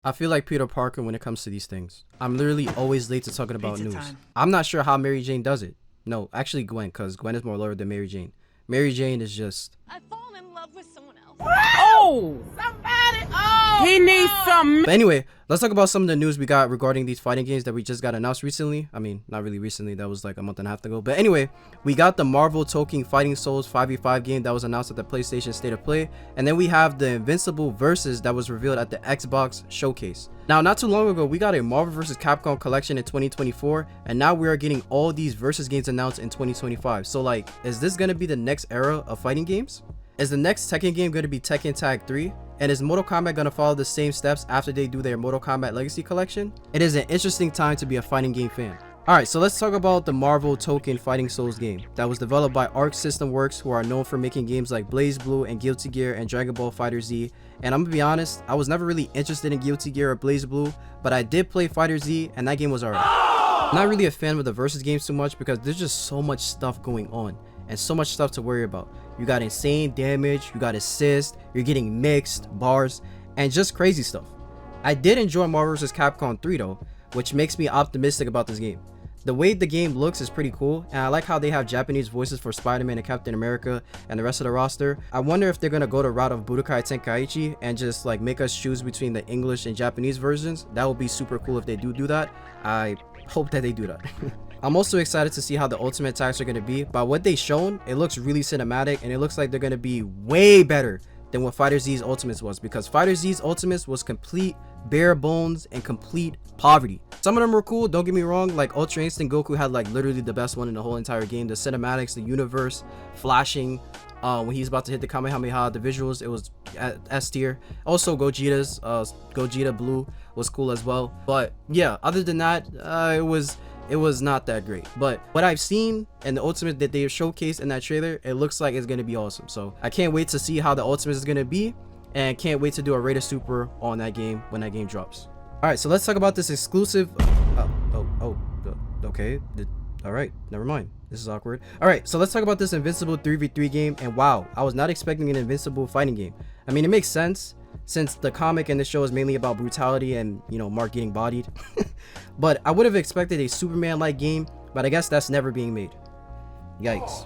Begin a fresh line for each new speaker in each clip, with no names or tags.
I feel like Peter Parker when it comes to these things. I'm literally always late to talking about
Pizza
news.
time.
I'm not sure how Mary Jane does it. No, actually Gwen, because Gwen is more loyal than Mary Jane. Mary Jane is just...
I've fallen in love with someone else.
Oh! Somebody! Oh! He needs some.
But anyway, let's talk about some of the news we got regarding these fighting games that we just got announced recently. I mean, not really recently. That was like a month and a half ago. But anyway, we got the Marvel Tokon Fighting Souls 5v5 game that was announced at the PlayStation State of Play. And then we have the Invincible Versus that was revealed at the Xbox Showcase. Now, not too long ago, we got a Marvel vs. Capcom collection in 2024. And now we are getting all these Versus games announced in 2025. So like, is this going to be the next era of fighting games? Is the next Tekken game going to be Tekken Tag 3? And is Mortal Kombat going to follow the same steps after they do their Mortal Kombat Legacy collection? It is an interesting time to be a fighting game fan. Alright, so let's talk about the Marvel Tokon Fighting Souls game that was developed by Arc System Works, who are known for making games like BlazBlue and Guilty Gear and Dragon Ball FighterZ. And I'm gonna be honest, I was never really interested in Guilty Gear or BlazBlue, but I did play FighterZ and that game was alright. I'm not really a fan of the versus games too much because there's just so much stuff going on and so much stuff to worry about. You got insane damage, you got assist, you're getting mixed bars, and just crazy stuff. I did enjoy Marvel vs. Capcom 3 though, which makes me optimistic about this game. The way the game looks is pretty cool, and I like how they have Japanese voices for Spider-Man and Captain America and the rest of the roster. I wonder if they're gonna go the route of Budokai Tenkaichi and just like make us choose between the English and Japanese versions. That would be super cool if they do that. I hope that they do that. I'm also excited to see how the ultimate attacks are going to be. By what they've shown, it looks really cinematic and it looks like they're going to be way better than what FighterZ's Ultimates was, because FighterZ's Ultimates was complete bare bones and complete poverty. Some of them were cool, don't get me wrong, like Ultra Instinct Goku had like literally the best one in the whole entire game. The cinematics, the universe, flashing, when he's about to hit the Kamehameha, the visuals, it was S tier. Also Gogeta's Gogeta Blue was cool as well. But yeah, other than that, it was not that great. But what I've seen and the ultimate that they showcased in that trailer, it looks like it's going to be awesome. So I can't wait to see how the ultimate is going to be, and can't wait to do a rated super on that game when that game drops. All right, so let's talk about this exclusive. Okay. All right, never mind. This is awkward. All right, so let's talk about this Invincible 3v3 game. And wow, I was not expecting an Invincible fighting game. I mean, it makes sense since the comic and the show is mainly about brutality and, you know, Mark getting bodied. But I would have expected a Superman-like game, but I guess that's never being made. Yikes.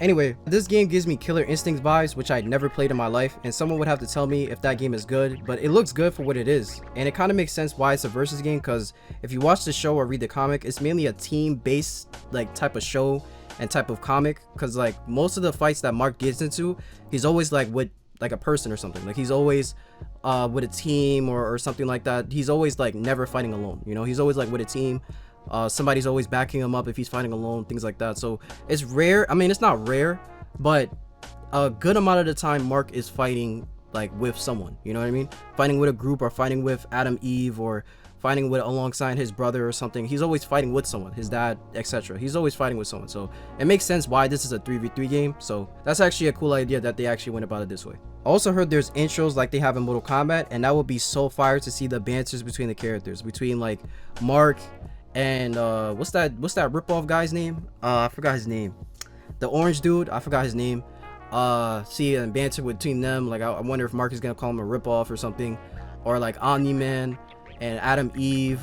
Anyway, this game gives me Killer Instincts vibes, which I'd never played in my life, and someone would have to tell me if that game is good, but it looks good for what it is. And it kind of makes sense why it's a versus game, because if you watch the show or read the comic, it's mainly a team-based like type of show and type of comic, because like most of the fights that Mark gets into, he's always like with like a person or something. Like he's always with a team or something like that. He's always like never fighting alone, you know. He's always like with a team. Somebody's always backing him up if he's fighting alone, things like that. So it's rare. I mean, it's not rare, but a good amount of the time Mark is fighting like with someone, you know what I mean, fighting with a group or fighting with Adam Eve or fighting with alongside his brother or something. He's always fighting with someone, his dad, etc. He's always fighting with someone. So it makes sense why this is a 3v3 game. So that's actually a cool idea that they actually went about it this way. I also heard there's intros like they have in Mortal Kombat, and that would be so fire to see the banters between the characters, between like Mark and what's that ripoff guy's name? I forgot his name. The orange dude, I forgot his name. See and banter between them. Like I wonder if Mark is gonna call him a ripoff or something, or like Omni-Man and Adam Eve,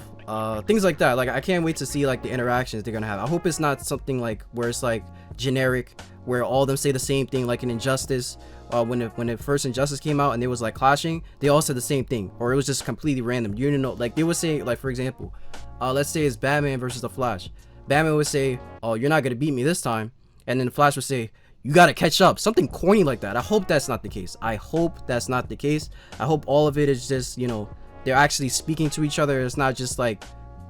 things like that. Like I can't wait to see like the interactions they're gonna have. I hope it's not something like where it's like generic, where all of them say the same thing, like in Injustice. When the first Injustice came out and they was like clashing, they all said the same thing, or it was just completely random. You know, like they would say, like for example, let's say it's Batman versus the Flash. Batman would say, "Oh, you're not gonna beat me this time," and then the Flash would say, "You gotta catch up." Something corny like that. I hope that's not the case. I hope that's not the case. I hope all of it is just, you know, they're actually speaking to each other. It's not just like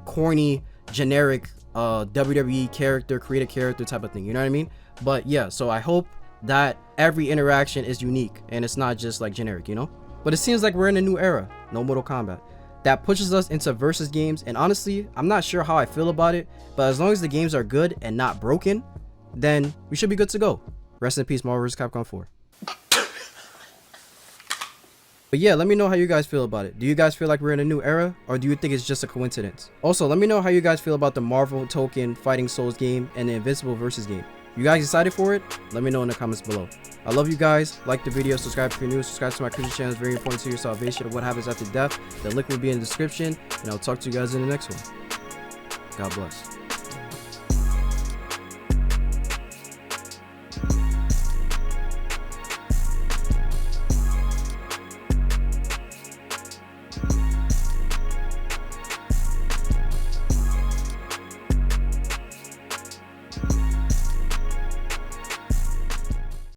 corny, generic WWE character, create a character type of thing. You know what I mean? But yeah, so I hope that every interaction is unique and it's not just like generic, you know. But it seems like we're in a new era. No Mortal Kombat. That pushes us into versus games, and honestly, I'm not sure how I feel about it, but as long as the games are good and not broken, then we should be good to go. Rest in peace, Marvel vs. Capcom 4. But yeah, let me know how you guys feel about it. Do you guys feel like we're in a new era, or do you think it's just a coincidence? Also, let me know how you guys feel about the Marvel Tokon Fighting Souls game and the Invincible versus game. You guys excited for it? Let me know in the comments below. I love you guys. Like the video, subscribe if you're new, subscribe to my Christian channel. It's very important to your salvation of what happens after death. The link will be in the description, and I'll talk to you guys in the next one. God bless.